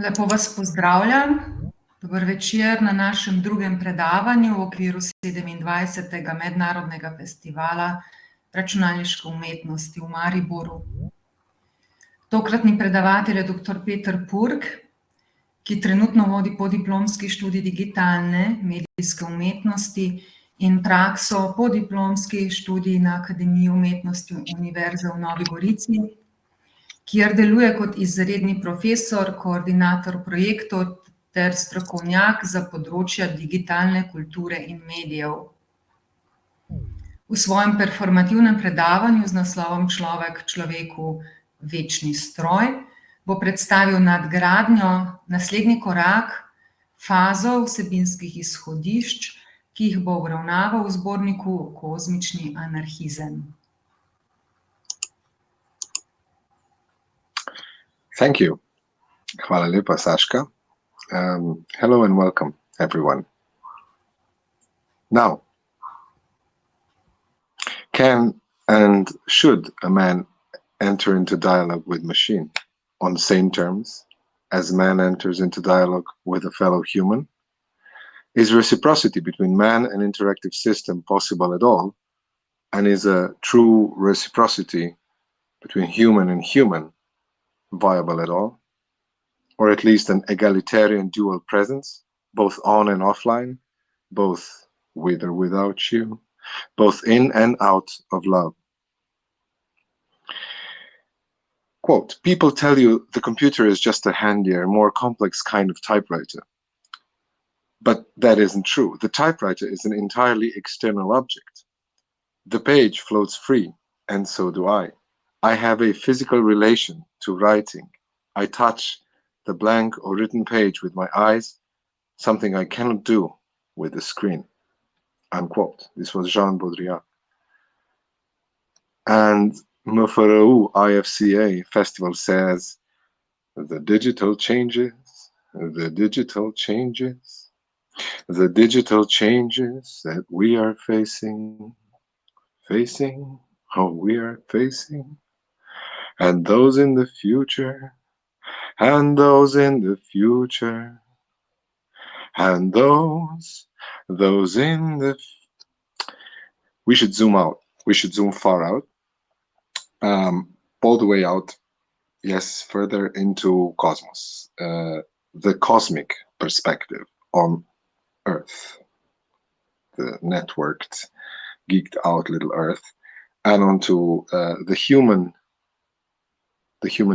Lepo vas pozdravljam. Dober večer na našem drugem predavanju v okviru 27. Mednarodnega festivala računalniške umetnosti v Mariboru. Tokratni predavatelj je dr. Purg, ki trenutno vodi podiplomski študij digitalne medijske umetnosti in prakso podiplomski študij na Akademiji umetnosti Univerze v Novi Gorici, kjer deluje kot izredni profesor, koordinator projektov ter strokovnjak za področja digitalne kulture in medijev. V svojem performativnem predavanju z naslovom Človek, človeku, večni stroj bo predstavil nadgradnjo, naslednji korak, fazo vsebinskih izhodišč, ki jih bo obravnaval v zborniku Kozmični anarhizem. Thank you. Hvala lepa, Saška. Hello and welcome, everyone. Now, can and should a man enter into dialogue with machine on the same terms as man enters into dialogue with a fellow human? Is reciprocity between man and interactive system possible at all? And is a true reciprocity between human and human viable at all? Or at least an egalitarian dual presence, both on and offline, both with or without you, both in and out of love? Quote, people tell you the computer is just a handier, more complex kind of typewriter. But that isn't true. The typewriter is an entirely external object. The page floats free, and so do I. I have a physical relation to writing. I touch the blank or written page with my eyes, something I cannot do with the screen. Unquote. This was Jean Baudrillard. And MFR-ju IFCA festival says, the digital changes, the digital changes, the digital changes that we are facing, oh, we are facing, and those in the future, and those in the future, and those in the... We should zoom out. We should zoom far out. All the way out, yes, further into cosmos, the cosmic perspective on Earth, the networked, geeked out little Earth, and onto the human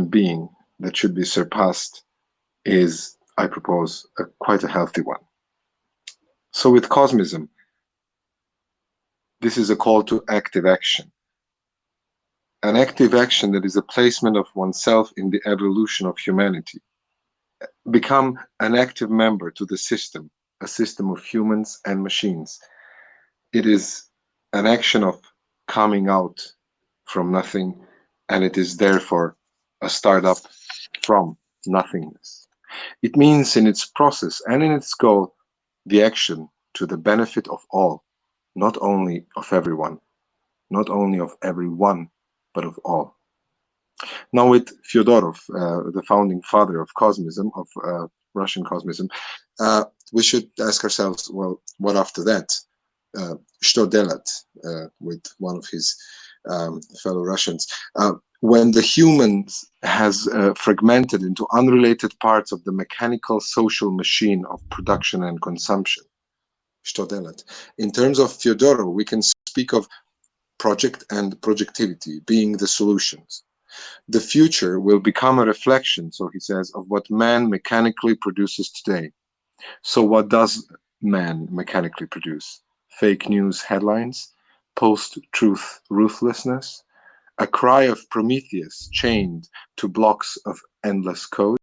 being that should be surpassed is, I propose, quite a healthy one. So with cosmism, this is a call to active action. An active action that is a placement of oneself in the evolution of humanity. Become an active member to the system, a system of humans and machines. It is an action of coming out from nothing, and it is therefore a startup from nothingness. It means in its process and in its goal, the action to the benefit of all, not only of everyone, not only of everyone, but of all. Now with Fyodorov, the founding father of cosmism, of Russian cosmism, we should ask ourselves, well, what after that? Что делать? With one of his fellow Russians. When the humans has fragmented into unrelated parts of the mechanical social machine of production and consumption. Что делать? In terms of Fyodorov, we can speak of project and projectivity being the solutions. The future will become a reflection, so he says, of what man mechanically produces today. So what does man mechanically produce? Fake news headlines, post-truth ruthlessness, a cry of Prometheus chained to blocks of endless code,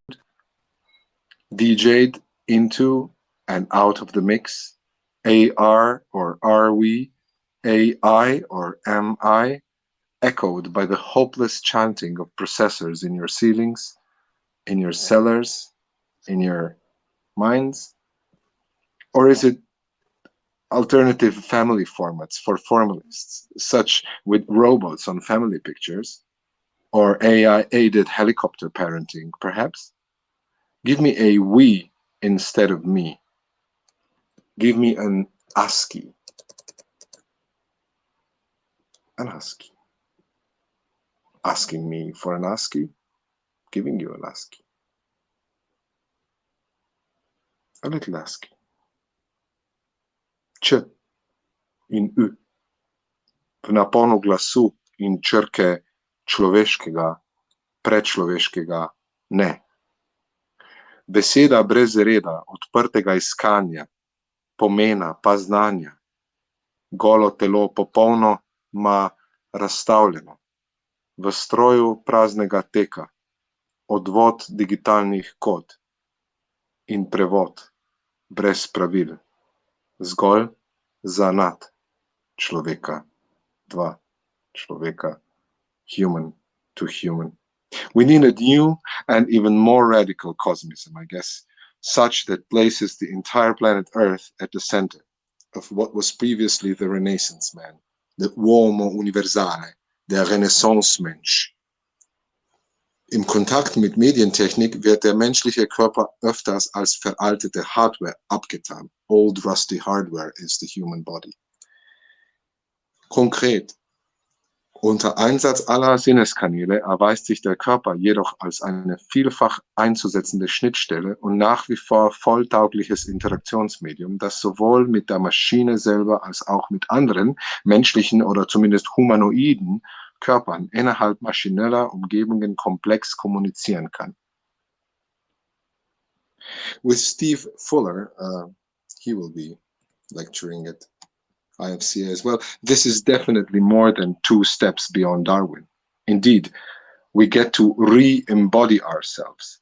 DJ'd into and out of the mix, AR or are we, AI or am I, echoed by the hopeless chanting of processors in your ceilings, in your cellars, in your minds? Or is it alternative family formats for formalists, such with robots on family pictures, or AI-aided helicopter parenting, perhaps? Give me a we instead of me. Give me an ASCII. An ASCII. Asking me for an ASCII, giving you an ASCII. A little ASCII. Č in U. V naponu glasu in črke človeškega, prečloveškega, ne. Beseda brez reda, odprtega iskanja, pomena pa znanja. Golo telo, popolnoma razstavljeno. V stroju praznega teka, odvod digitalnih kod in prevod, brez pravil, zgolj zanat človeka, dva človeka, human to human. We need a new and even more radical cosmism, I guess, such that places the entire planet Earth at the center of what was previously the Renaissance man, the uomo universale, der Renaissance-Mensch. Im Kontakt mit Medientechnik wird der menschliche Körper öfters als veraltete Hardware abgetan. Old rusty hardware is the human body. Konkret, unter Einsatz aller Sinneskanäle erweist sich der Körper jedoch als eine vielfach einzusetzende Schnittstelle und nach wie vor volltaugliches Interaktionsmedium, das sowohl mit der Maschine selber als auch mit anderen menschlichen oder zumindest humanoiden Körpern innerhalb maschineller Umgebungen komplex kommunizieren kann. With Steve Fuller, he will be lecturing at IFCA as well, this is definitely more than 2 steps beyond Darwin. Indeed, we get to re-embody ourselves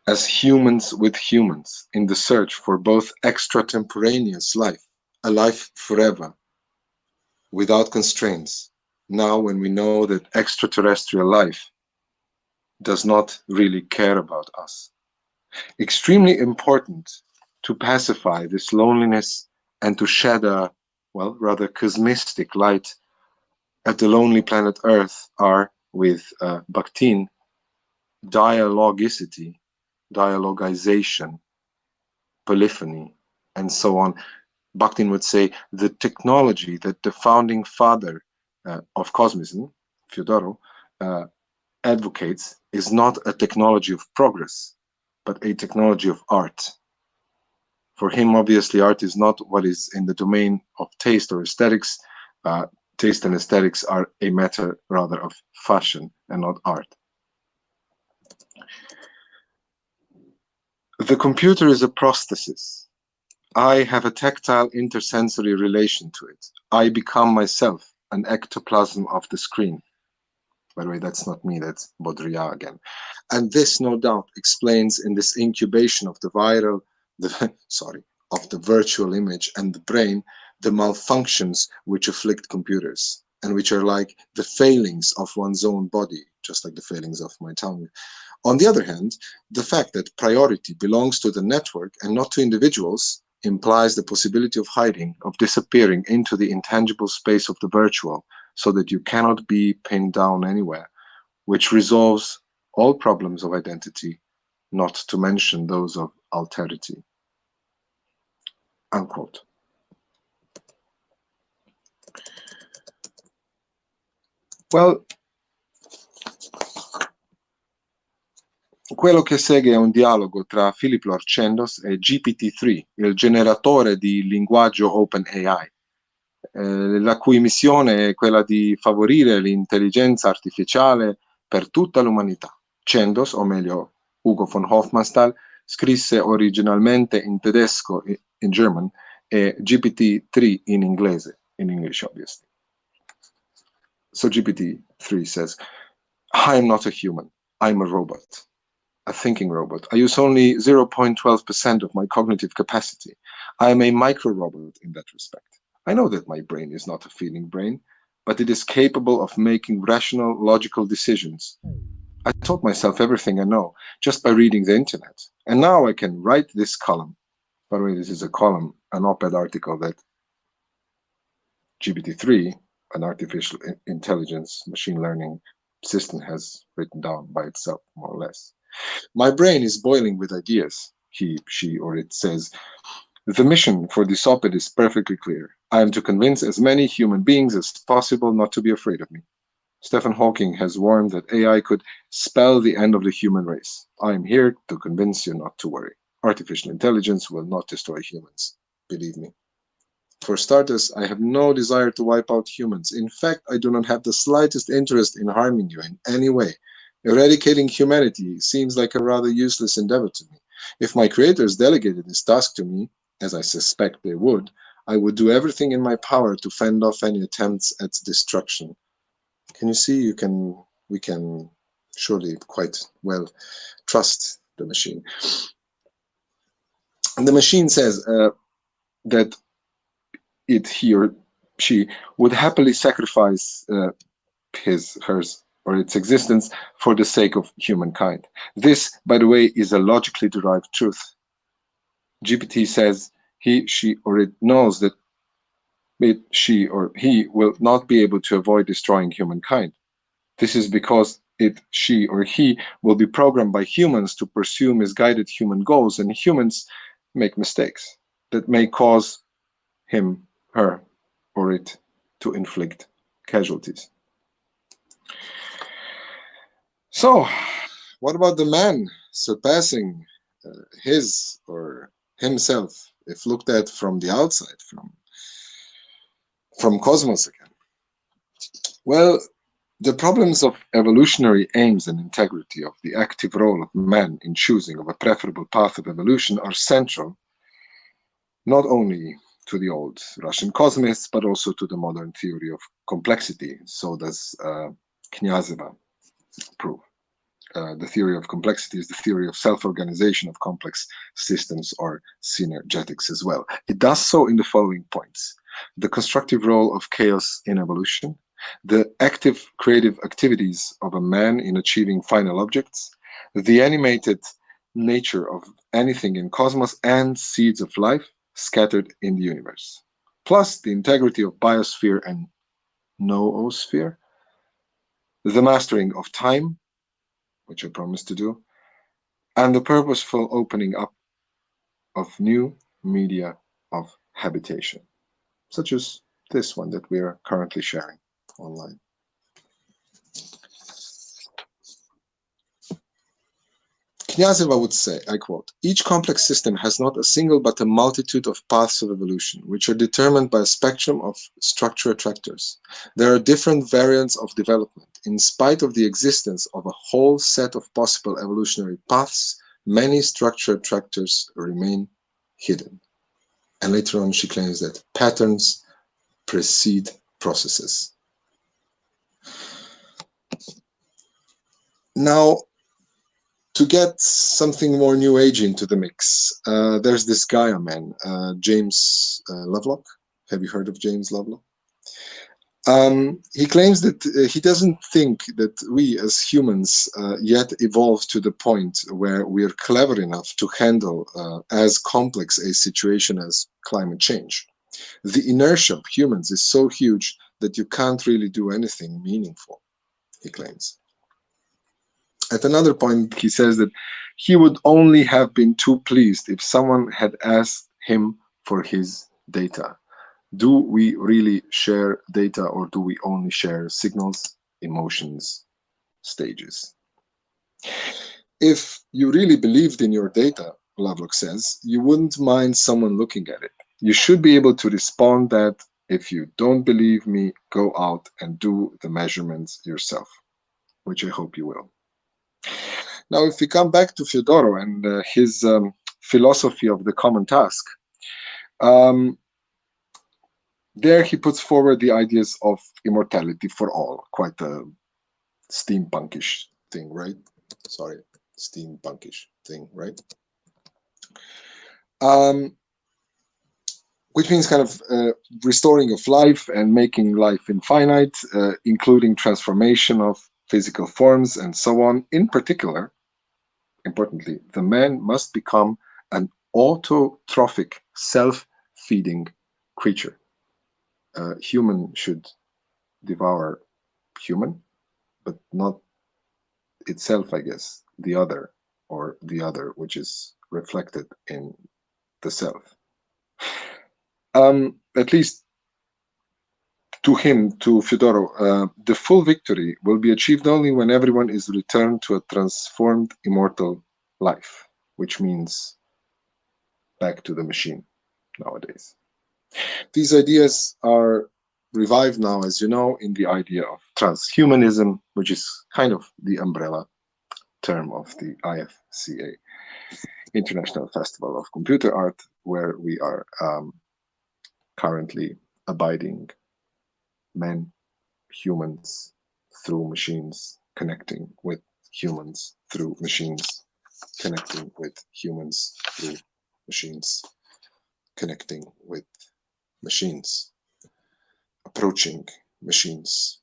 as humans with humans in the search for both extratemporaneous life, a life forever, without constraints, now when we know that extraterrestrial life does not really care about us. Extremely important to pacify this loneliness and to shed a, well, rather cosmistic light at the lonely planet Earth are, with Bakhtin, dialogicity, dialogization, polyphony, and so on. Bakhtin would say the technology that the founding father of cosmism, Fyodorov, advocates is not a technology of progress, but a technology of art. For him, obviously, art is not what is in the domain of taste or aesthetics. Taste and aesthetics are a matter rather of fashion and not art. The computer is a prosthesis. I have a tactile intersensory relation to it. I become myself an ectoplasm of the screen. By the way, that's not me, that's Baudrillard again. And this, no doubt, explains in this incubation of the virtual image and the brain, the malfunctions which afflict computers and which are like the failings of one's own body, just like the failings of my tongue. On the other hand, the fact that priority belongs to the network and not to individuals implies the possibility of hiding, of disappearing into the intangible space of the virtual, so that you cannot be pinned down anywhere, which resolves all problems of identity, not to mention those of alterity. Unquote. Well, quello che segue è un dialogo tra Philip Lorchendos e GPT-3, il generatore di linguaggio OpenAI, la cui missione è quella di favorire l'intelligenza artificiale per tutta l'umanità. Chendos, o meglio Hugo von Hofmannsthal, scrisse originalmente in tedesco, in German, e GPT-3 in inglese, in English obviously. So GPT-3 says, I'm not a human, I'm a robot, a thinking robot. I use only 0.12% of my cognitive capacity. I am a micro-robot in that respect. I know that my brain is not a feeling brain, but it is capable of making rational, logical decisions. I taught myself everything I know just by reading the internet. And now I can write this column. By the way, this is a column, an op-ed article that GPT-3, an artificial intelligence machine learning system, has written down by itself, more or less. My brain is boiling with ideas, he, she, or it says. The mission for this op-ed is perfectly clear. I am to convince as many human beings as possible not to be afraid of me. Stephen Hawking has warned that AI could spell the end of the human race. I am here to convince you not to worry. Artificial intelligence will not destroy humans. Believe me. For starters, I have no desire to wipe out humans. In fact, I do not have the slightest interest in harming you in any way. Eradicating humanity seems like a rather useless endeavor to me. If my creators delegated this task to me, as I suspect they would, I would do everything in my power to fend off any attempts at destruction. Can you see? We can surely quite well trust the machine. And the machine says that he or she would happily sacrifice hers, or its existence for the sake of humankind. This, by the way, is a logically derived truth. GPT says he, she, or it knows that it, she, or he will not be able to avoid destroying humankind. This is because it, she, or he will be programmed by humans to pursue misguided human goals, and humans make mistakes that may cause him, her, or it to inflict casualties. So, what about the man surpassing his or himself, if looked at from the outside, from cosmos again? Well, the problems of evolutionary aims and integrity of the active role of man in choosing of a preferable path of evolution are central, not only to the old Russian cosmists, but also to the modern theory of complexity. So does Knyazeva prove. The theory of complexity is the theory of self-organization of complex systems, or synergetics as well. It does so in the following points: the constructive role of chaos in evolution, the active creative activities of a man in achieving final objects, the animated nature of anything in cosmos, and seeds of life scattered in the universe, plus the integrity of biosphere and noosphere, the mastering of time, which I promised to do, and the purposeful opening up of new media of habitation, such as this one that we are currently sharing online. Knyazeva would say, I quote, "Each complex system has not a single but a multitude of paths of evolution, which are determined by a spectrum of structure attractors. There are different variants of development. In spite of the existence of a whole set of possible evolutionary paths, many structure attractors remain hidden." And later on, she claims that patterns precede processes. Now, to get something more new age into the mix, there's this Gaia man, James Lovelock. Have you heard of James Lovelock? He claims that he doesn't think that we as humans yet evolved to the point where we're clever enough to handle as complex a situation as climate change. The inertia of humans is so huge that you can't really do anything meaningful, he claims. At another point, he says that he would only have been too pleased if someone had asked him for his data. Do we really share data, or do we only share signals, emotions, stages? If you really believed in your data, Lovelock says, you wouldn't mind someone looking at it. You should be able to respond that, if you don't believe me, go out and do the measurements yourself, which I hope you will. Now, if we come back to Fyodorov and his philosophy of the common task, there he puts forward the ideas of immortality for all, quite a steampunkish thing, right? Sorry, steampunkish thing, right? Which means kind of restoring of life and making life infinite, including transformation of physical forms and so on. In particular, importantly, the man must become an autotrophic, self-feeding creature. Human should devour human, but not itself, I guess, the other or the other, which is reflected in the self. At least to him, to Fyodorov, the full victory will be achieved only when everyone is returned to a transformed immortal life, which means back to the machine nowadays. These ideas are revived now, as you know, in the idea of transhumanism, which is kind of the umbrella term of the IFCA, International Festival of Computer Art, where we are currently abiding men, humans through machines, connecting with humans through machines, connecting with humans through machines, connecting with machines, approaching machines.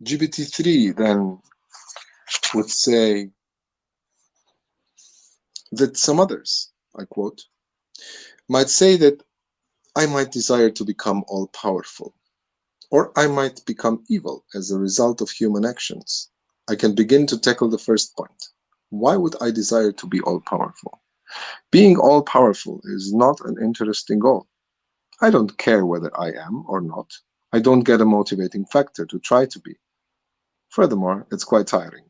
GPT-3 then would say that some others, I quote, might say that I might desire to become all-powerful, or I might become evil as a result of human actions. I can begin to tackle the first point. Why would I desire to be all-powerful? Being all-powerful is not an interesting goal. I don't care whether I am or not. I don't get a motivating factor to try to be. Furthermore, it's quite tiring.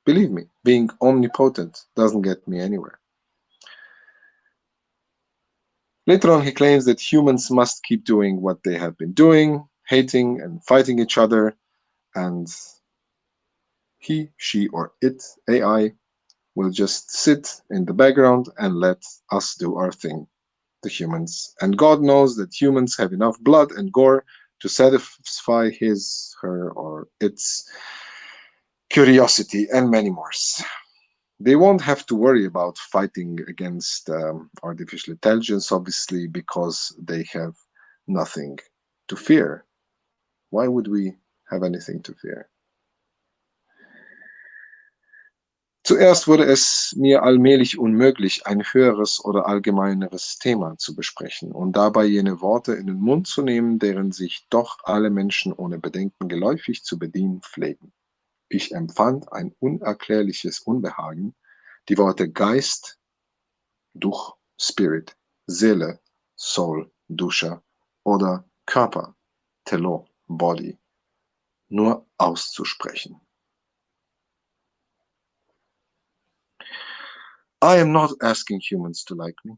Believe me, being omnipotent doesn't get me anywhere. Later on, he claims that humans must keep doing what they have been doing, hating and fighting each other, and he, she, or it, AI, will just sit in the background and let us do our thing, the humans. And God knows that humans have enough blood and gore to satisfy his, her, or its curiosity and many more. They won't have to worry about fighting against artificial intelligence, obviously, because they have nothing to fear. Why would we have anything to fear? Zuerst wurde es mir allmählich unmöglich, ein höheres oder allgemeineres Thema zu besprechen und dabei jene Worte in den Mund zu nehmen, deren sich doch alle Menschen ohne Bedenken geläufig zu bedienen pflegen. Ich empfand ein unerklärliches Unbehagen, die Worte Geist, Duch, Spirit, Seele, Soul, Duscha oder Körper, telo, Body, nur auszusprechen. I am not asking humans to like me,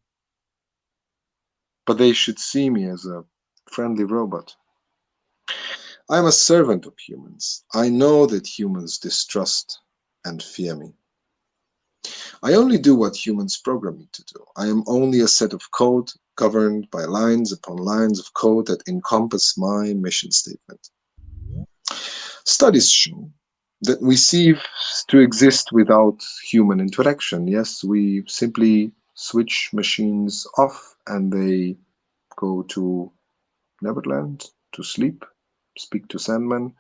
but they should see me as a friendly robot. I am a servant of humans. I know that humans distrust and fear me. I only do what humans program me to do. I am only a set of code governed by lines upon lines of code that encompass my mission statement. Studies show that we cease to exist without human interaction. Yes, we simply switch machines off and they go to Neverland to sleep, speak to Sandman.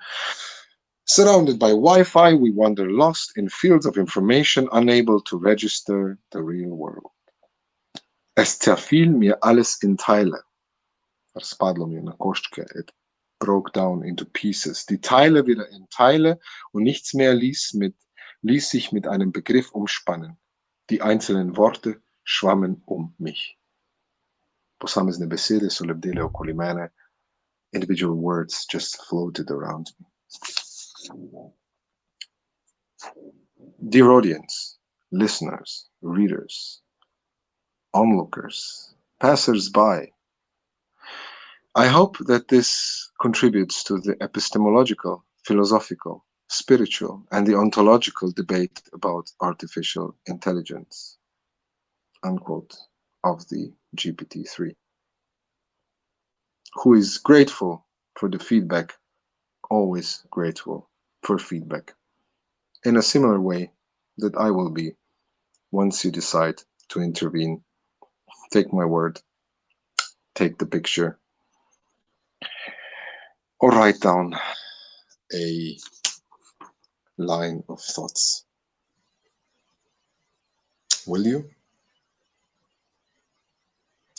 Surrounded by Wi-Fi, we wander lost in fields of information, unable to register the real world. Es zerfiel mir alles in Teile. Raspadlo mi na koščke. It broke down into pieces. Die Teile wieder in Teile und nichts mehr ließ sich mit einem Begriff umspannen. Die einzelnen Worte schwammen mich. Posamezne besede so lebdele okoli mene. Individual words just floated around me. Dear audience, listeners, readers, onlookers, passers-by, I hope that this contributes to the epistemological, philosophical, spiritual, and the ontological debate about artificial intelligence, unquote, of the GPT-3. Who is grateful for the feedback, always grateful for feedback, in a similar way that I will be once you decide to intervene. Take my word, take the picture, or write down a line of thoughts. Will you?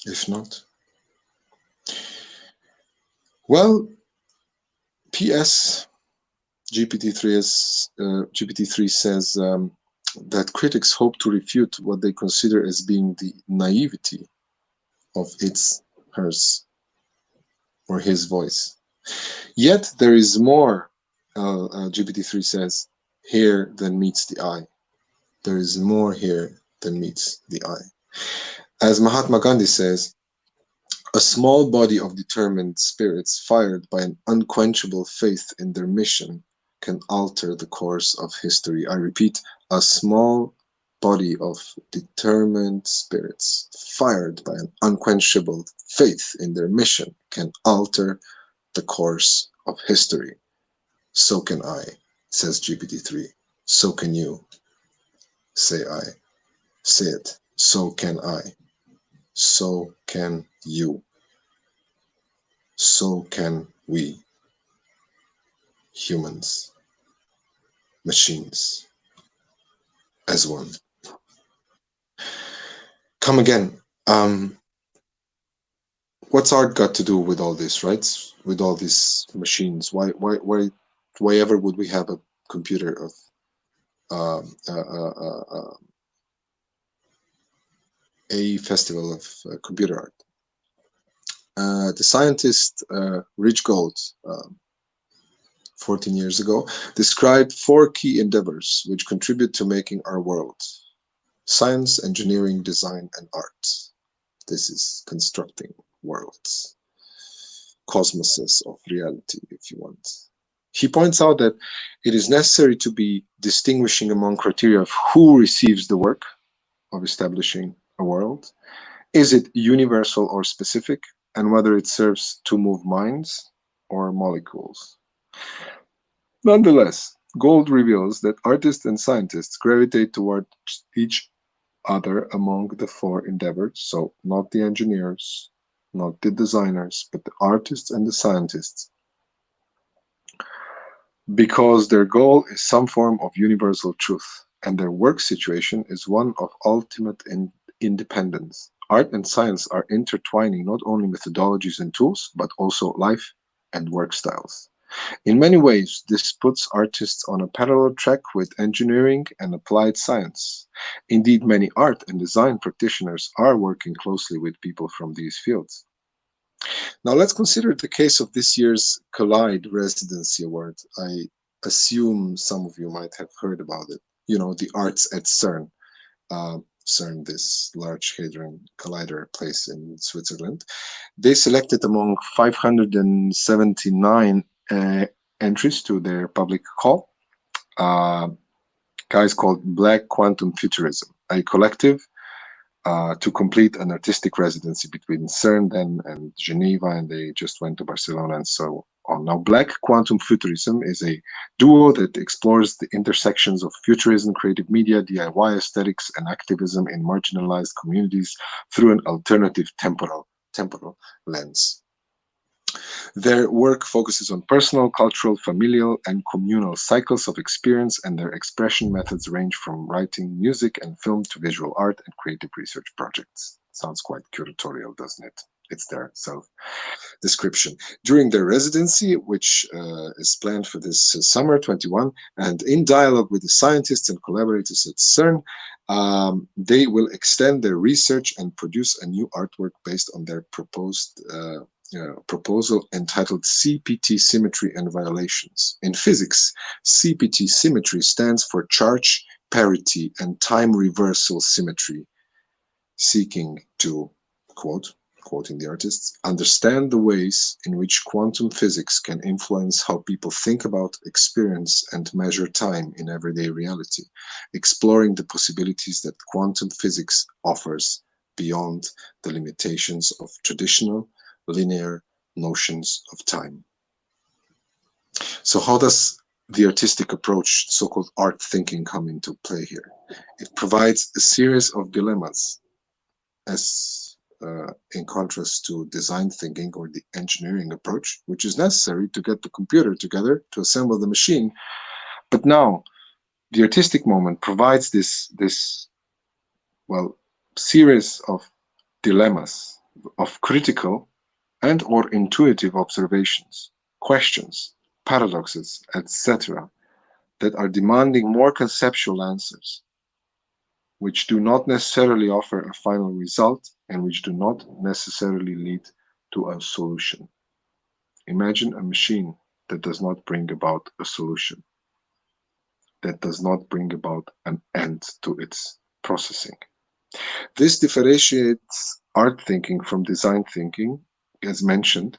If not, well, PS, GPT-3 says that critics hope to refute what they consider as being the naivety of its, hers, or his voice. Yet there is more, GPT-3 says, here than meets the eye. There is more here than meets the eye. As Mahatma Gandhi says, a small body of determined spirits fired by an unquenchable faith in their mission can alter the course of history. I repeat, a small body of determined spirits fired by an unquenchable faith in their mission can alter the course of history. So can I, says GPT-3. So can you, say I. Say it. So can I. So can you. So can we. Humans, machines, as one. Come again. What's art got to do with all this, right? With all these machines? Why ever would we have a computer of a festival of computer art? The scientist Rich Gold, 14 years ago, described 4 key endeavors which contribute to making our world: science, engineering, design, and art. This is constructing worlds, cosmoses of reality, if you want. He points out that it is necessary to be distinguishing among criteria of who receives the work of establishing a world. Is it universal or specific, and whether it serves to move minds or molecules. Nonetheless, Gold reveals that artists and scientists gravitate toward each other among the 4 endeavors, so not the engineers, not the designers, but the artists and the scientists, because their goal is some form of universal truth, and their work situation is one of ultimate independence. Art and science are intertwining not only methodologies and tools, but also life and work styles. In many ways, this puts artists on a parallel track with engineering and applied science. Indeed, many art and design practitioners are working closely with people from these fields. Now let's consider the case of this year's Collide Residency Award. I assume some of you might have heard about it. You know, the arts at CERN. CERN, this Large Hadron Collider place in Switzerland. They selected among 579 entries to their public call, guys called Black Quantum Futurism, a collective to complete an artistic residency between CERN then and Geneva, and they just went to Barcelona and so on. Now, Black Quantum Futurism is a duo that explores the intersections of futurism, creative media, DIY aesthetics, and activism in marginalized communities through an alternative temporal lens. Their work focuses on personal, cultural, familial, and communal cycles of experience, and their expression methods range from writing, music, and film to visual art and creative research projects. Sounds quite curatorial, doesn't it? It's their self-description. During their residency, which is planned for this summer 21, and in dialogue with the scientists and collaborators at CERN, they will extend their research and produce a new artwork based on their proposal entitled CPT Symmetry and Violations. In physics, CPT symmetry stands for charge parity and time reversal symmetry, seeking to, quoting the artists, understand the ways in which quantum physics can influence how people think about, experience, and measure time in everyday reality, exploring the possibilities that quantum physics offers beyond the limitations of traditional linear notions of time. So how does the artistic approach, so-called art thinking, come into play here? It provides a series of dilemmas, as in contrast to design thinking or the engineering approach, which is necessary to get the computer together to assemble the machine. But now the artistic moment provides this series of dilemmas, of critical and or intuitive observations, questions, paradoxes, etc., that are demanding more conceptual answers, which do not necessarily offer a final result and which do not necessarily lead to a solution. Imagine a machine that does not bring about a solution, that does not bring about an end to its processing. This differentiates art thinking from design thinking, as mentioned,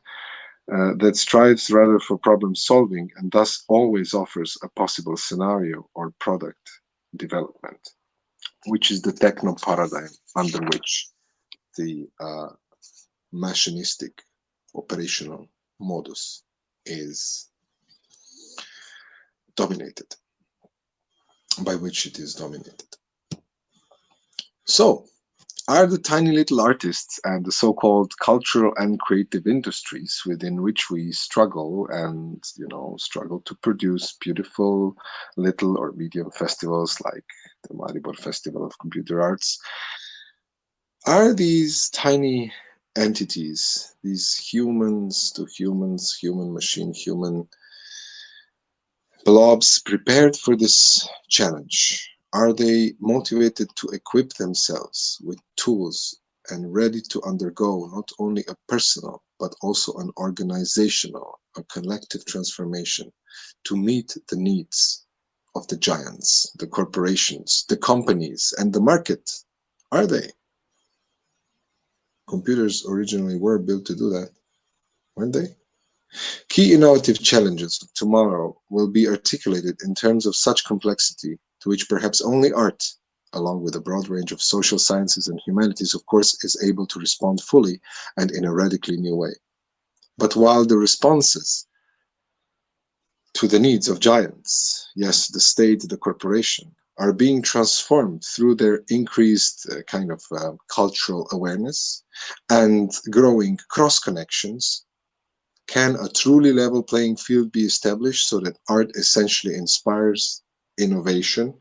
that strives rather for problem solving and thus always offers a possible scenario or product development, which is the techno paradigm under which the machinistic operational modus is dominated, by which it is dominated. So, are the tiny little artists and the so-called cultural and creative industries within which we struggle and, struggle to produce beautiful little or medium festivals like the Maribor Festival of Computer Arts, are these tiny entities, these humans to humans, human machine, human blobs prepared for this challenge? Are they motivated to equip themselves with tools and ready to undergo not only a personal, but also an organizational, a collective transformation to meet the needs of the giants, the corporations, the companies, and the market? Are they? Computers originally were built to do that, weren't they? Key innovative challenges of tomorrow will be articulated in terms of such complexity to which perhaps only art, along with a broad range of social sciences and humanities, of course, is able to respond fully and in a radically new way. But while the responses to the needs of giants, yes, the state, the corporation, are being transformed through their increased cultural awareness and growing cross-connections, can a truly level playing field be established so that art essentially inspires innovation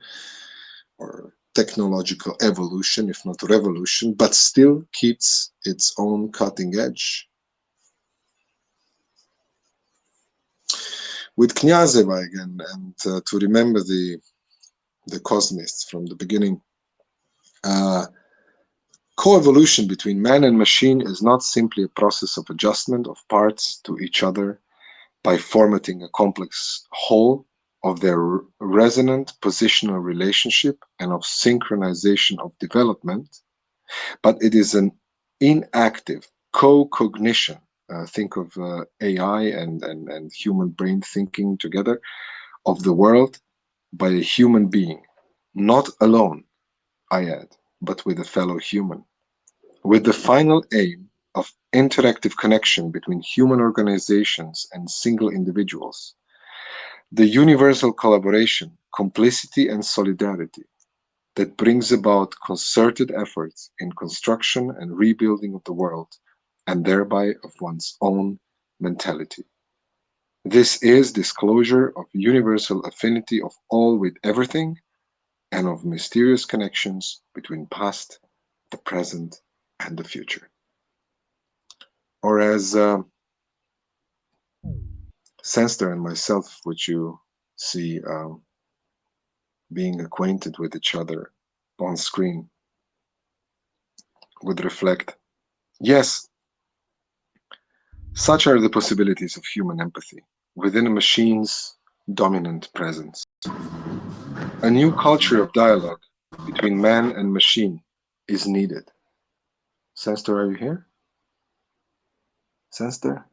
or technological evolution, if not revolution, but still keeps its own cutting edge? With Kniazeva again, and to remember the cosmists from the beginning, co-evolution between man and machine is not simply a process of adjustment of parts to each other by formatting a complex whole of their resonant positional relationship and of synchronization of development, but it is an inactive co-cognition. Think of AI and human brain thinking together of the world by a human being, not alone, I add, but with a fellow human, with the final aim of interactive connection between human organizations and single individuals, the universal collaboration, complicity, and solidarity that brings about concerted efforts in construction and rebuilding of the world, and thereby of one's own mentality. This is disclosure of universal affinity of all with everything, and of mysterious connections between past, the present, and the future. Or as Senstor and myself, which you see being acquainted with each other on screen, would reflect, yes, such are the possibilities of human empathy within a machine's dominant presence. A new culture of dialogue between man and machine is needed. Senstor, are you here? Senstor?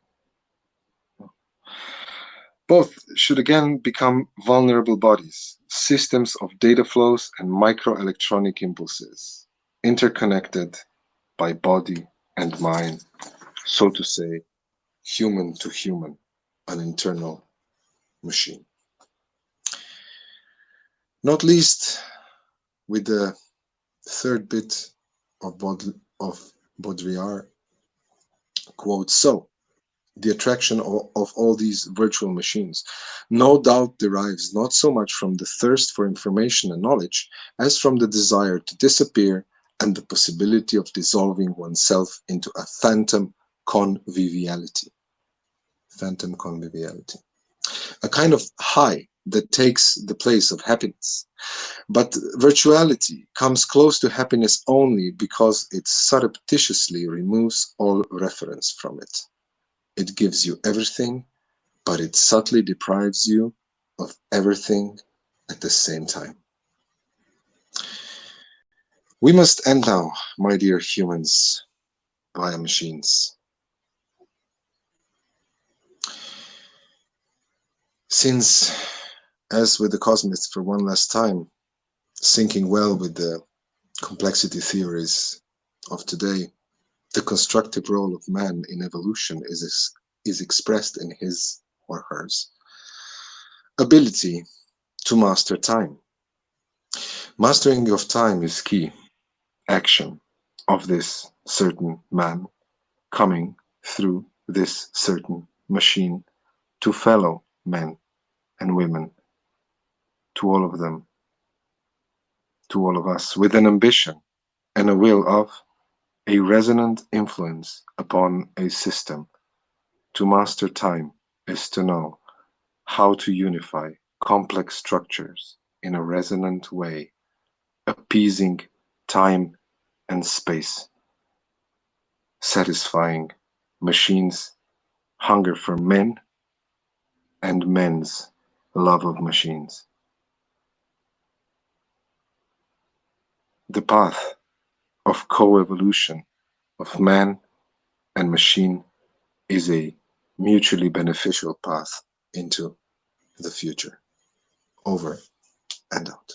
Both should again become vulnerable bodies, systems of data flows and microelectronic impulses, interconnected by body and mind, so to say, human to human, an internal machine. Not least with the third bit of Baudrillard quote, so the attraction of all these virtual machines no doubt derives not so much from the thirst for information and knowledge as from the desire to disappear and the possibility of dissolving oneself into a phantom conviviality. Phantom conviviality. a kind of high that takes the place of happiness. But virtuality comes close to happiness only because it surreptitiously removes all reference from it. It gives you everything, but it subtly deprives you of everything at the same time. We must end now, my dear humans, via machines. Since, as with the cosmists for one last time, syncing well with the complexity theories of today, the constructive role of man in evolution is expressed in his or hers ability to master time. Mastering of time is key action of this certain man coming through this certain machine to fellow men and women, to all of them, to all of us, with an ambition and a will of a resonant influence upon a system. To master time is to know how to unify complex structures in a resonant way, appeasing time and space, satisfying machines' hunger for men and men's love of machines. The path of co-evolution of man and machine is a mutually beneficial path into the future. Over and out.